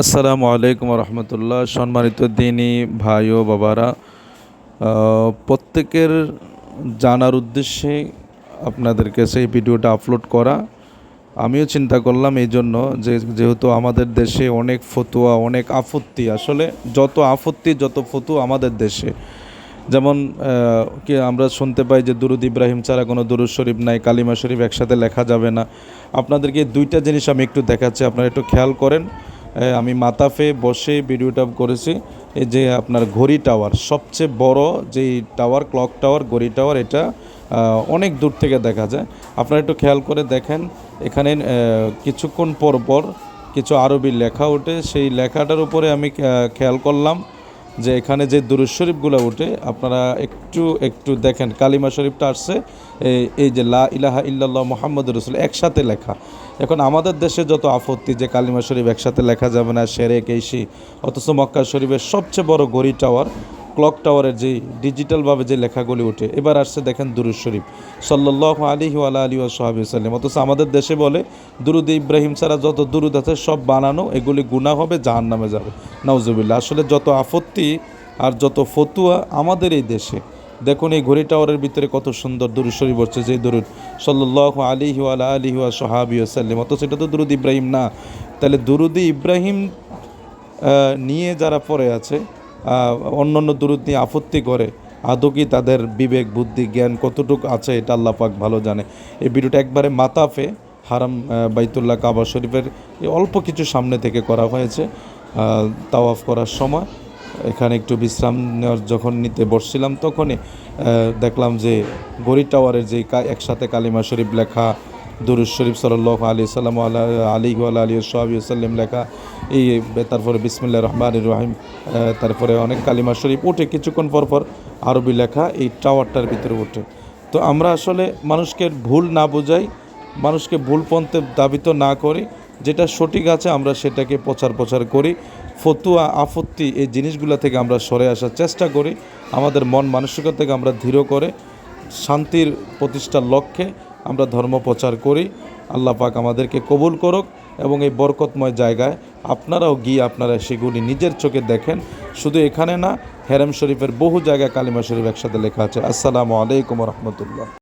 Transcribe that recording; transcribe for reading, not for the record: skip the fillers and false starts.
আসসালামু আলাইকুম রহমতুল্লাহ। সম্মানিত দিনী ভাই ও বাবারা, প্রত্যেকের জানার উদ্দেশ্যে আপনাদের কাছে এই ভিডিওটা আপলোড করা। আমিও চিন্তা করলাম এই জন্য যেহেতু আমাদের দেশে অনেক ফতুয়া, অনেক আপত্তি, আসলে যত আপত্তি যত ফতুয়া আমাদের দেশে, যেমন কি আমরা শুনতে পাই যে দুরুদ ইব্রাহিম ছাড়া কোনো দুরুদ শরীফ নাই, কালিমা শরীফ একসাথে লেখা যাবে না। আপনাদেরকে দুইটা জিনিস আমি একটু দেখাচ্ছি, আপনারা একটু খেয়াল করেন। আমি মাতাফে বসে ভিডিওটা করেছি। এই যে আপনার ঘড়ি টাওয়ার, সবচেয়ে বড় যেই টাওয়ার, ক্লক টাওয়ার, ঘড়ি টাওয়ার, এটা অনেক দূর থেকে দেখা যায়। আপনারা একটু খেয়াল করে দেখেন, এখানে কিছুক্ষণ পর পর কিছু আরবি লেখা ওঠে। সেই লেখাটার উপরে আমি খেয়াল করলাম যে এখানে যে দুরূদ শরীফগুলো ওঠে, আপনারা একটু একটু দেখেন। কালিমা শরীফটা আসছে এই যে লা ইলাহা ইল্লাল্লাহ মুহাম্মাদুর রাসূল একসাথে লেখা। এখন আমাদের দেশে যত আপত্তি যে কালিমা শরীফ একসাথে লেখা যাবে না, শিরক এইসি, অথচ মক্কা শরীফের সবচেয়ে বড় ঘড়ি টাওয়ার, ক্লক টাওয়ারের যে ডিজিটালভাবে যে লেখাগুলি ওঠে, এবার আসছে দেখেন দুরূদ শরীফ সাল্লাল্লাহু আলাইহি ওয়া আলিহি ওয়া সাহবিহি সাল্লাম। অথচ আমাদের দেশে বলে দুরুদ ইব্রাহিম ছাড়া যত দুরুদ আছে সব বানানো, এগুলি গুনাহ হবে, জাহান্নামে যাবে। নাউজুবিল্লাহ। আসলে যত আপত্তি আর যত ফতুয়া আমাদের এই দেশে। দেখুন এই ঘড়ি টাওয়ারের ভিতরে কত সুন্দর দুরূদ শরীফ হচ্ছে, যে দুরুদ সাল্লাল্লাহু আলাইহি ওয়া আলিহি ওয়া সাহবিহি সাল্লাম, অথচ এটা তো দুরুদ ইব্রাহিম না। তাহলে দুরুদ ইব্রাহিম নিয়ে যারা পড়ে আছে, অন্য অন্য দুরুদ নিয়ে আপত্তি করে, আদৌ কি তাদের বিবেক বুদ্ধি জ্ঞান কতটুকু আছে এটা আল্লাহ পাক ভালো জানে। এই ভিডিওটা একবারে মাতাফে হারাম বাইতুল্লাহ কাবা শরীফের অল্প কিছু সামনে থেকে করা হয়েছে। তাওয়াফ করার সময় এখানে একটু বিশ্রাম নেওয়ার যখন নিতে বসছিলাম, তখনই দেখলাম যে ঘড়ি টাওয়ারের যে একসাথে কালিমা শরীফ লেখা, দুরূদ শরীফ সাল্লাল্লাহু আলাইহি সাল্লাম আলাইহি ওয়া আলিহি ওয়া সাল্লাম লেখা, এই তারপরে বিসমিল্লাহির রহমানির রহিম, তারপরে অনেক কালিমা শরীফ ওঠে। কিছুক্ষণ পর পর আরবি লেখা এই টাওয়ারটার ভিতরে ওঠে। তো আমরা আসলে মানুষকে ভুল না বোঝাই, মানুষকে ভুল পন্থে দাবিত না করি, যেটা সঠিক আছে আমরা সেটাকে প্রচার করি। ফতুয়া আপত্তি এই জিনিসগুলো থেকে আমরা সরে আসার চেষ্টা করি। আমাদের মন মানসিকতা থেকে আমরা ধীর করে শান্তির প্রতিষ্ঠার লক্ষ্যে আমরা ধর্ম প্রচার করি। আল্লাহ পাক আমাদেরকে কবুল করুক এবং এই বরকতময় জায়গায় আপনারাও গিয়ে আপনারা সেগুলি নিজের চোখে দেখেন। শুধু এখানে না, হেরেম শরীফের বহু জায়গায় কালিমা শরীফ একসাথে লেখা আছে। আসসালামু আলাইকুম রহমতুল্লাহ।